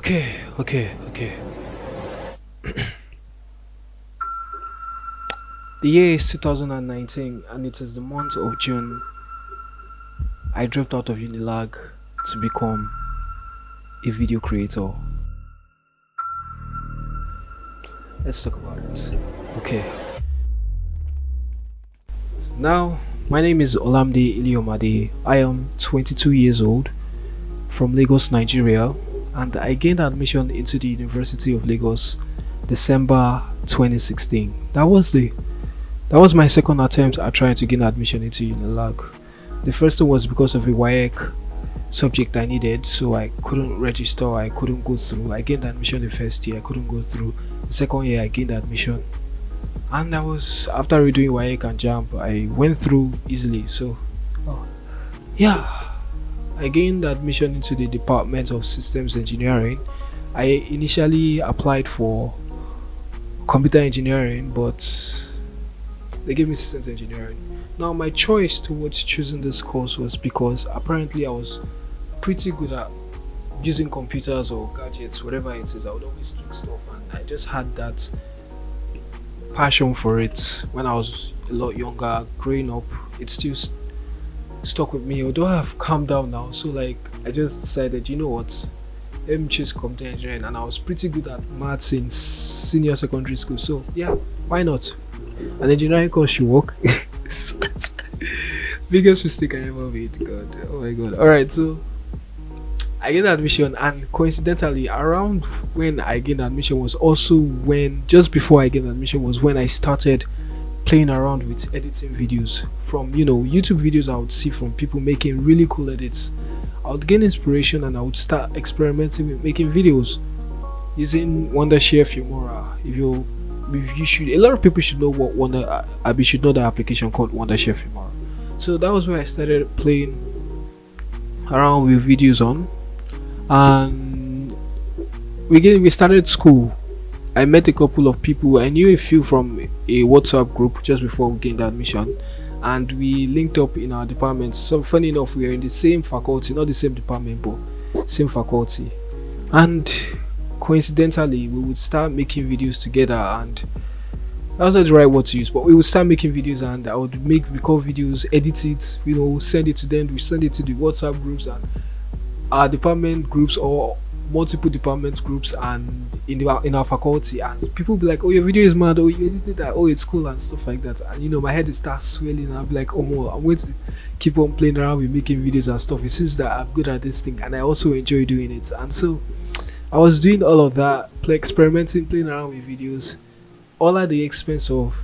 Okay. The year is 2019 and it is the month of June. I dropped out of UNILAG to become a video creator. Let's talk about it. Okay. Now, my name is Olamide Iliomade. I am 22 years old from Lagos, Nigeria, and I gained admission into the University of Lagos December 2016. That was my second attempt at trying to gain admission into UNILAG. The first one was because of a WAEC subject I needed, so I couldn't register, I couldn't go through. I gained admission the first year, I couldn't go through. The second year I gained admission. And I was after redoing WAEC and JAMB, I went through easily. So yeah. I gained admission into the Department of Systems Engineering. I initially applied for computer engineering, but they gave me systems engineering. Now, my choice towards choosing this course was because apparently I was pretty good at using computers or gadgets, whatever it is. I would always tweak stuff, and I just had that passion for it when I was a lot younger. Growing up, it still stuck with me, although I've calmed down now. So, like, I just decided, you know what, let me choose computer engineering, and I was pretty good at maths in senior secondary school. So, yeah, why not? An engineering course should work. Biggest mistake I ever made. God, oh my god. Alright, so I gained admission, and coincidentally, around when I gained admission was also when, just before I gained admission, was when I started playing around with editing videos from YouTube videos I would see from people making really cool edits. I would gain inspiration and I would start experimenting with making videos using Wondershare Filmora. If you should, a lot of people should know what should know the application called Wondershare Filmora. So that was where I started playing around with videos on, and we started school. I met a couple of people. I knew a few from a WhatsApp group just before we gained admission, and we linked up in our departments. So funny enough, we are in the same faculty, not the same department, but same faculty. And coincidentally, we would start making videos together, and that was not the right word to use, but we would start making videos, and I would record videos, edit it, send it to them. We send it to the WhatsApp groups and our department groups, or multiple department groups, and in our faculty, and people be like, oh, your video is mad, oh, you edited that, oh, it's cool, and stuff like that. And my head will start swelling, and I'll be like, oh, more, I'm going to keep on playing around with making videos and stuff. It seems that I'm good at this thing, and I also enjoy doing it. And so I was doing all of that, experimenting, playing around with videos, all at the expense of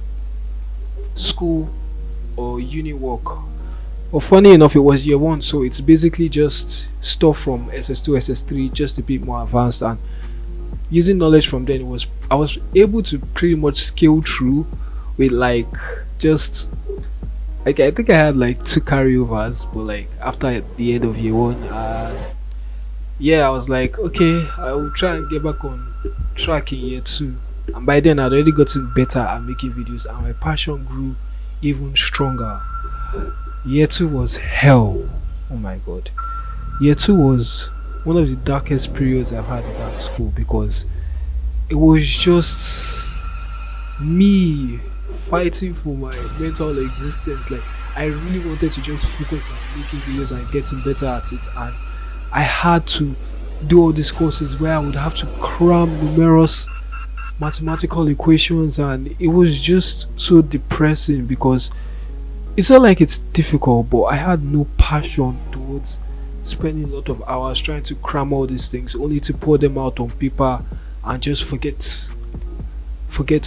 school or uni work. But funny enough, it was year one, so it's basically just stuff from SS2, SS3, just a bit more advanced, and using knowledge from then I was able to pretty much scale through with I think I had like 2 carryovers, but after the end of year one, I was like, okay, I will try and get back on track in year 2. And by then I'd already gotten better at making videos, and my passion grew even stronger. Year 2 was hell. Oh my god. Year 2 was one of the darkest periods I've had in that school, because it was just me fighting for my mental existence. I really wanted to just focus on making videos and getting better at it, and I had to do all these courses where I would have to cram numerous mathematical equations, and it was just so depressing, because it's not like it's difficult, but I had no passion towards spending a lot of hours trying to cram all these things only to pour them out on paper and just forget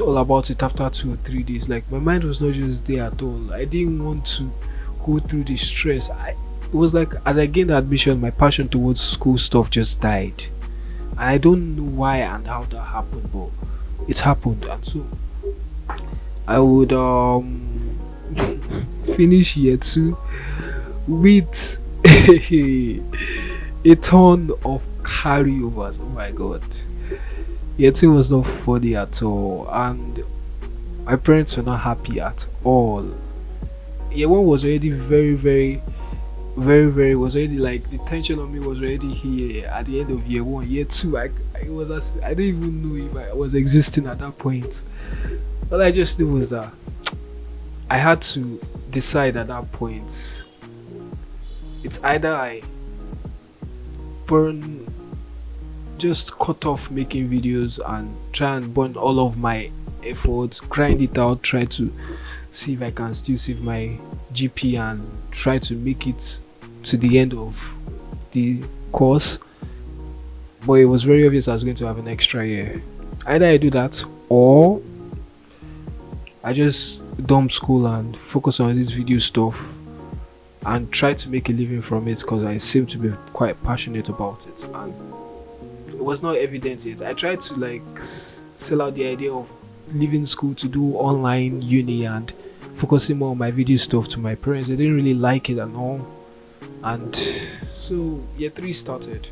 all about it after 2 or 3 days. My mind was not just there at all. I didn't want to go through the stress. It was like, as I gained admission, my passion towards school stuff just died. I don't know why and how that happened, but it happened. And so I would finish year 2 with a ton of carryovers. Oh my god. Year 2 was not funny at all, and my parents were not happy at all. Year 1 was already very, very very very was already like the tension on me was already here at the end of year one. Year two, I was as, I didn't even know if I was existing at that point. All I just knew was that I had to decide at that point. It's either I burn, just cut off making videos and try and burn all of my efforts, grind it out, try to see if I can still save my GP and try to make it to the end of the course. But it was very obvious I was going to have an extra year. Either I do that or I just dump school and focus on this video stuff and try to make a living from it because I seem to be quite passionate about it, and it was not evident yet. I tried to like sell out the idea of leaving school to do online uni and focusing more on my video stuff to my parents. They didn't really like it at all, and so year 3 started.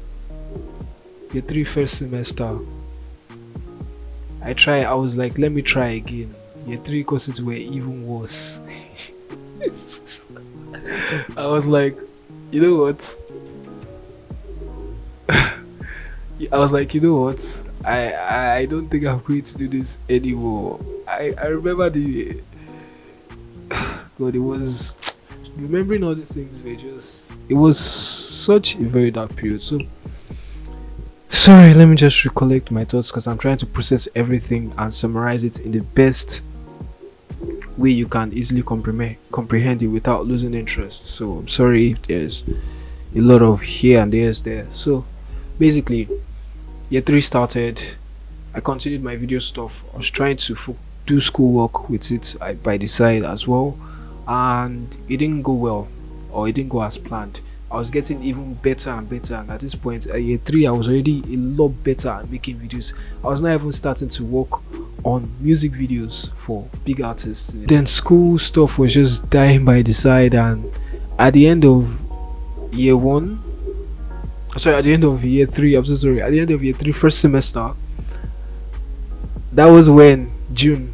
Year 3 first semester, I was like, let me try again. Year 3 courses were even worse. I was like, you know what? I was like, you know what? I don't think I'm going to do this anymore. I remember the God, it was remembering all these things were just, it was such a very dark period. So sorry, let me just recollect my thoughts because I'm trying to process everything and summarize it in the best way you can easily comprehend it without losing interest. So I'm sorry if there's a lot of here and there's there. So basically, year 3 started. I continued my video stuff. I was trying to do schoolwork with it by the side as well, and it didn't go well, or it didn't go as planned. I was getting even better and better, and at this point, year 3, I was already a lot better at making videos. I was not even starting to work on music videos for big artists. Then school stuff was just dying by the side, and at the end of year 1, sorry, at the end of year 3, I'm so sorry, at the end of year 3 first semester, that was when June,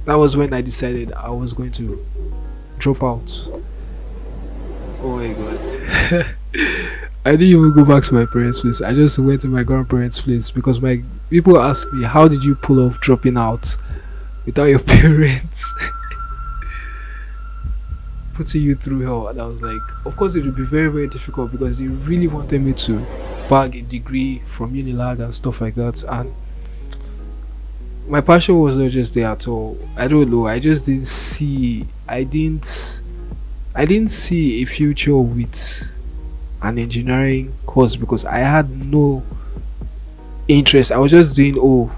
that was when I decided I was going to drop out. Oh my god. I didn't even go back to my parents' place. I just went to my grandparents' place because my people asked me, how did you pull off dropping out without your parents putting you through hell? And I was like, of course it would be very very difficult because they really wanted me to bag a degree from UNILAG and stuff like that, and my passion was not just there at all. I don't know, I just didn't see, I didn't see a future with an engineering course because I had no interest. I was just doing, oh,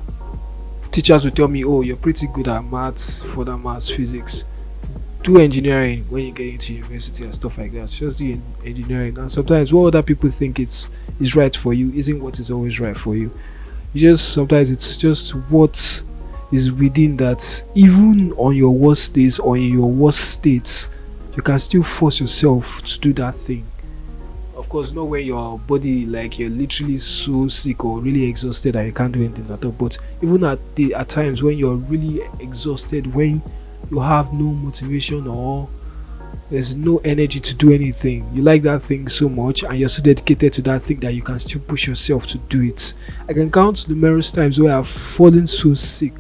teachers would tell me, oh, you're pretty good at maths, further maths, physics, do engineering when you get into university and stuff like that. Just do engineering. And sometimes what other people think is right for you isn't what is always right for you. You just, sometimes it's just what is within that. Even on your worst days or in your worst states, you can still force yourself to do that thing. Of course, not when your body, like you're literally so sick or really exhausted that you can't do anything at all. But even at times when you're really exhausted, when you have no motivation or there's no energy to do anything, you like that thing so much and you're so dedicated to that thing that you can still push yourself to do it. I can count numerous times where I've fallen so sick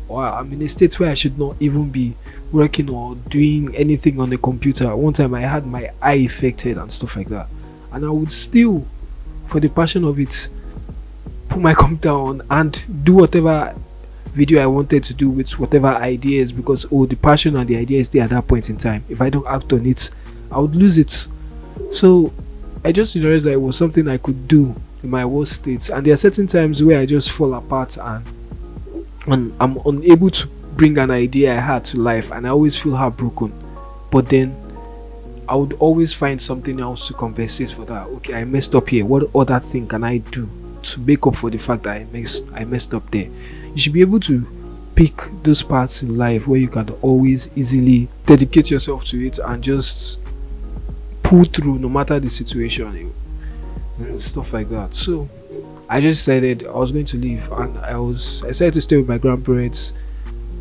or I'm in a state where I should not even be working or doing anything on the computer. One time I had my eye affected and stuff like that, and I would still, for the passion of it, put my computer on and do whatever video I wanted to do with whatever ideas, because oh, the passion and the idea is there at that point in time. If I don't act on it, I would lose it. So I just realized that it was something I could do in my worst states, and there are certain times where I just fall apart and I'm unable to bring an idea I had to life, and I always feel heartbroken. But then I would always find something else to compensate for that. Okay, I messed up here. What other thing can I do to make up for the fact that I messed up there? You should be able to pick those parts in life where you can always easily dedicate yourself to it and just pull through no matter the situation and stuff like that. So I just decided I was going to leave, and I decided to stay with my grandparents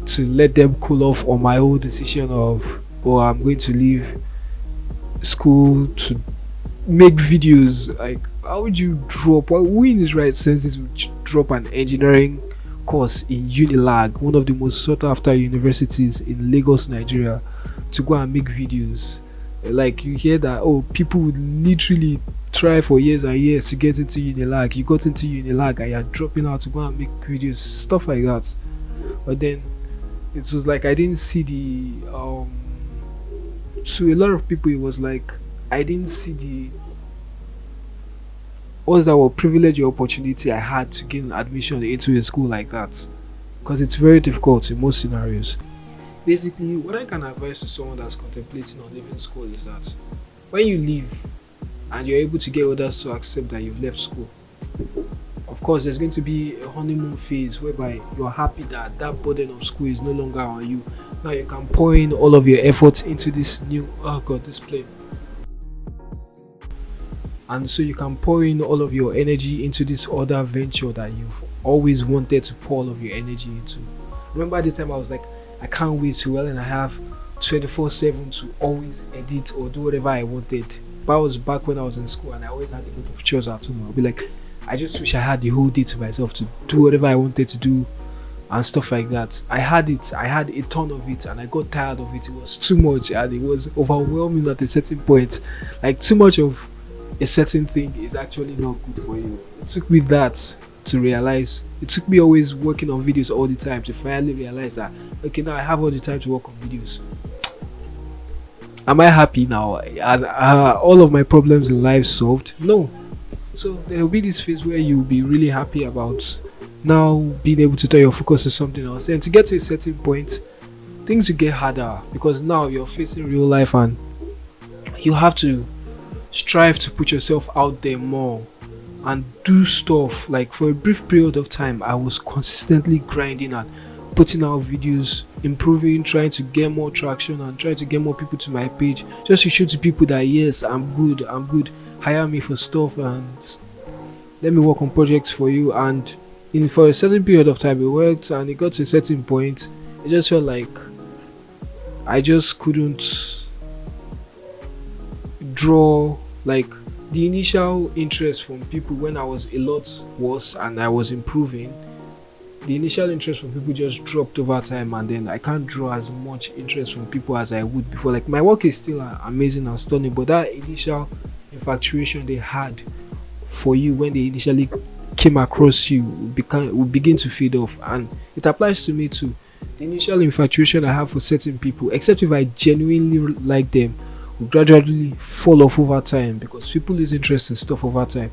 to let them cool off on my whole decision of, oh, I'm going to leave school to make videos. Like, how would you drop? Who in his right senses would drop an engineering course in UNILAG, one of the most sought after universities in Lagos, Nigeria, to go and make videos? Like, you hear that, oh, people would literally try for years and years to get into UNILAG. You got into UNILAG and you're dropping out to go and make videos, stuff like that. But then it was like I didn't see the to a lot of people it was like I didn't see the what's that word, privilege or opportunity I had to gain admission into a school like that, because it's very difficult in most scenarios. Basically, what I can advise to someone that's contemplating on leaving school is that when you leave and you're able to get others to accept that you've left school, of course there's going to be a honeymoon phase whereby you're happy that that burden of school is no longer on you. Now you can pour in all of your efforts into this new, oh god, this plane, and so you can pour in all of your energy into this other venture that you've always wanted to pour all of your energy into. Remember the time I was like, I can't wait to, well, and I have 24/7 to always edit or do whatever I wanted. But I was back when I was in school and I always had a lot of chores at home. I'll be like, I just wish I had the whole day to myself to do whatever I wanted to do and stuff like that. I had a ton of it and I got tired of it. It was too much and it was overwhelming at a certain point. Like, too much of a certain thing is actually not good for you. It took me that to realize. It took me always working on videos all the time to finally realize that, okay, now I have all the time to work on videos. Am I happy now? Are all of my problems in life solved? No. So there will be this phase where you'll be really happy about now being able to turn your focus to something else. And to get to a certain point, things will get harder because now you're facing real life and you have to strive to put yourself out there more and do stuff. Like, for a brief period of time I was consistently grinding and putting out videos, improving, trying to get more traction and trying to get more people to my page, just to show to people that yes, I'm good, hire me for stuff and let me work on projects for you. And for a certain period of time it worked, and it got to a certain point it just felt like I just couldn't draw like the initial interest from people. When I was a lot worse and I was improving, the initial interest from people just dropped over time, and then I can't draw as much interest from people as I would before. Like, my work is still amazing and stunning, but that initial infatuation they had for you when they initially came across you will begin to fade off. And it applies to me too. The initial infatuation I have for certain people, except if I genuinely like them, will gradually fall off over time because people lose interest in stuff over time.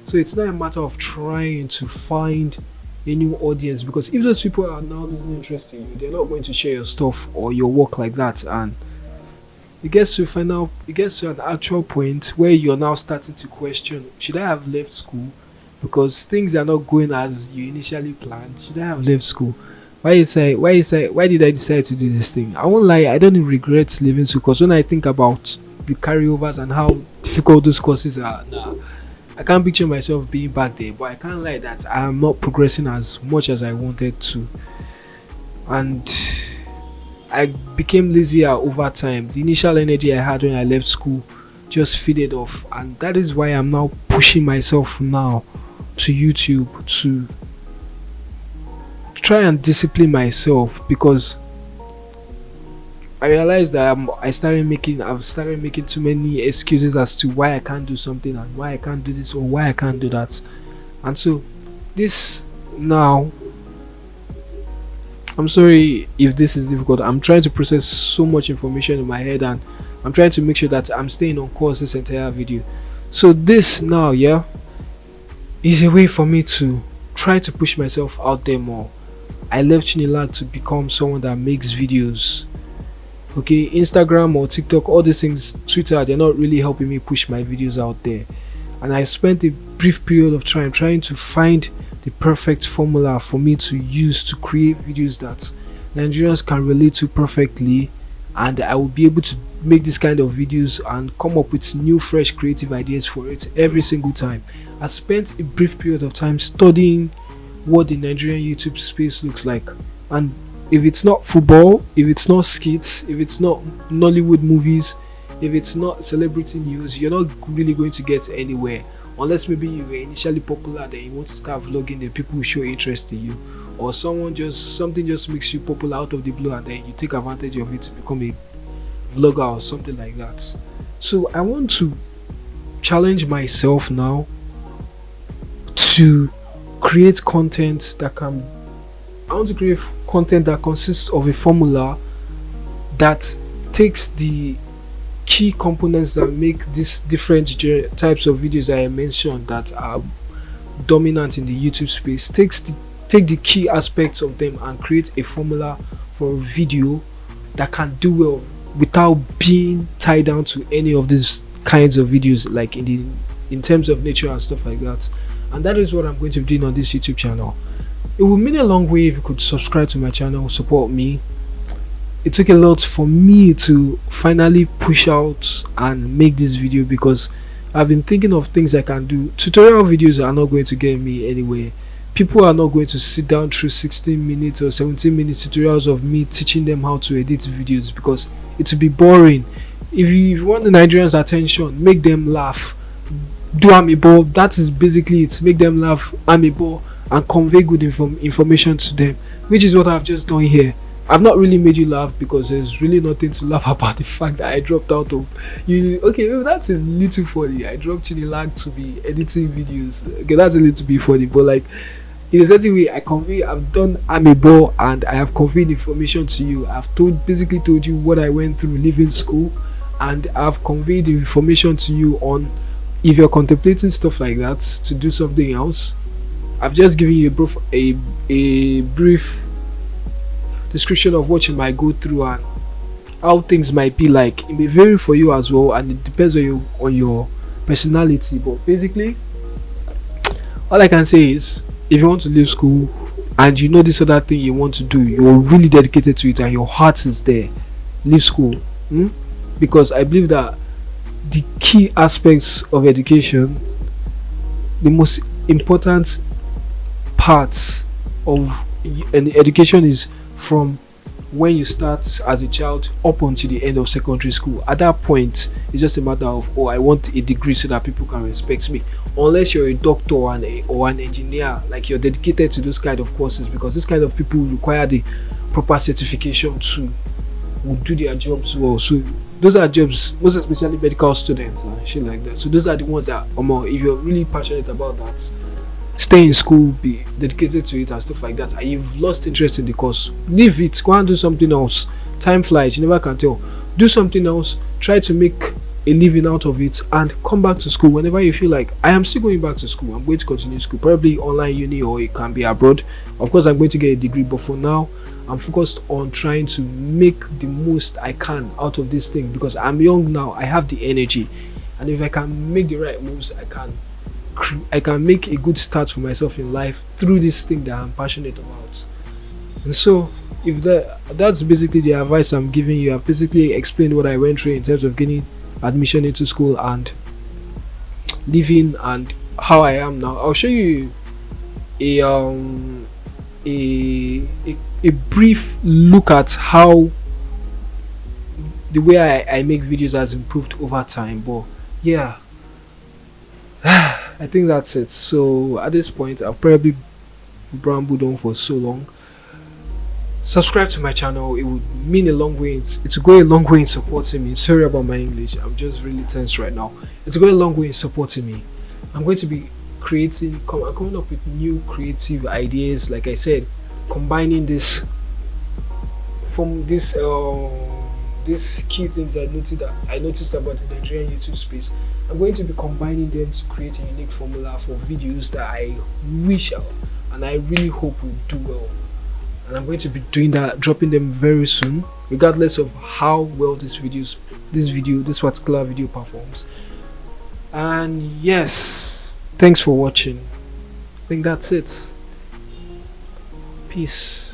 So it's not a matter of trying to find a new audience, because if those people are now losing interest in you, they're not going to share your stuff or your work like that. And it gets to an actual point where you're now starting to question, should I have left school? Because things are not going as you initially planned. Should I have left school? Why did I decide to do this thing? I won't lie, I don't even regret leaving school, because when I think about the carryovers and how difficult those courses are, I can't picture myself being back there. But I can't lie that I am not progressing as much as I wanted to, and I became lazier over time. The initial energy I had when I left school just faded off, and that is why I'm now pushing myself now to YouTube to try and discipline myself, because I realized that I've started making too many excuses as to why I can't do something and why I can't do this or why I can't do that. And so this now, I'm sorry if this is difficult. I'm trying to process so much information in my head, and I'm trying to make sure that I'm staying on course this entire video. So this now, yeah, is a way for me to try to push myself out there more. I left UNILAG to become someone that makes videos. Okay, Instagram or TikTok, all these things, Twitter, they're not really helping me push my videos out there. And I spent a brief period of time trying to find the perfect formula for me to use to create videos that Nigerians can relate to perfectly, and I will be able to make this kind of videos and come up with new fresh creative ideas for it every single time. I spent a brief period of time studying what the Nigerian YouTube space looks like, and if it's not football, if it's not skits, if it's not Nollywood movies, If it's not celebrity news, you're not really going to get anywhere. Unless maybe you were initially popular, then you want to start vlogging, then people will show interest in you. Or something just makes you popular out of the blue, and then you take advantage of it to become a vlogger or something like that. So I want to challenge myself now to create content that can I want to create content that consists of a formula that takes the key components that make these different types of videos that I mentioned that are dominant in the YouTube space, take the key aspects of them and create a formula for a video that can do well without being tied down to any of these kinds of videos, like in terms of nature and stuff like that. And that is what I'm going to be doing on this YouTube channel. It would mean a long way if you could subscribe to my channel, support me. It took a lot for me to finally push out and make this video, because I've been thinking of things I can do. Tutorial videos are not going to get me anywhere. People are not going to sit down through 16 minutes or 17 minutes tutorials of me teaching them how to edit videos, because it will be boring. If you want the Nigerians' attention, make them laugh, do amebo. That is basically it. Make them laugh, amebo, and convey good information to them, which is what I've just done here. I've not really made you laugh because there's really nothing to laugh about the fact that I dropped out of you. Okay, maybe that's a little funny. I dropped UNILAG to be editing videos. Okay, that's a little bit funny, but like in a certain way, I've done amebo and I have conveyed information to you. I've basically told you what I went through leaving school, and I've conveyed information to you on if you're contemplating stuff like that to do something else. I've just given you a brief description of what you might go through and how things might be like. It may vary for you as well, and it depends on your personality. But basically, all I can say is, if you want to leave school and you know this other thing you want to do, you're really dedicated to it and your heart is there, leave school. Because I believe that the key aspects of education, the most important parts of an education, is from when you start as a child up until the end of secondary school. At that point, it's just a matter of, I want a degree so that people can respect me. Unless you're a doctor or an engineer, like you're dedicated to those kind of courses, because this kind of people require the proper certification to do their jobs well. So those are jobs, most especially medical students and shit like that. So those are the ones that, if you're really passionate about that, stay in school, be dedicated to it and stuff like that, and you've lost interest in the course, leave it, go and do something else. Time flies, you never can tell. Do something else, try to make a living out of it, and come back to school whenever you feel like, I am still going back to school, I'm going to continue school, probably online uni, or it can be abroad. Of course, I'm going to get a degree, but for now I'm focused on trying to make the most I can out of this thing, because I'm young now, I have the energy, and if I can make the right moves, I can make a good start for myself in life through this thing that I'm passionate about. And so, if that's basically the advice I'm giving you. I've basically explained what I went through in terms of getting admission into school and living, and how I am now. I'll show you a brief look at how the way I make videos has improved over time. But yeah, I think that's it. So at this point, I've probably rambled on for so long. Subscribe to my channel. It would mean a long way. It will go a long way in supporting me. Sorry about my English. I'm just really tense right now. It will go a long way in supporting me. I'm going to be coming up with new creative ideas. Like I said, combining this from these key things I noticed about the Nigerian YouTube space. I'm going to be combining them to create a unique formula for videos that I wish and I really hope will do well. And I'm going to be doing that, dropping them very soon, regardless of how well this particular video performs. And yes, thanks for watching. I think that's it. Peace.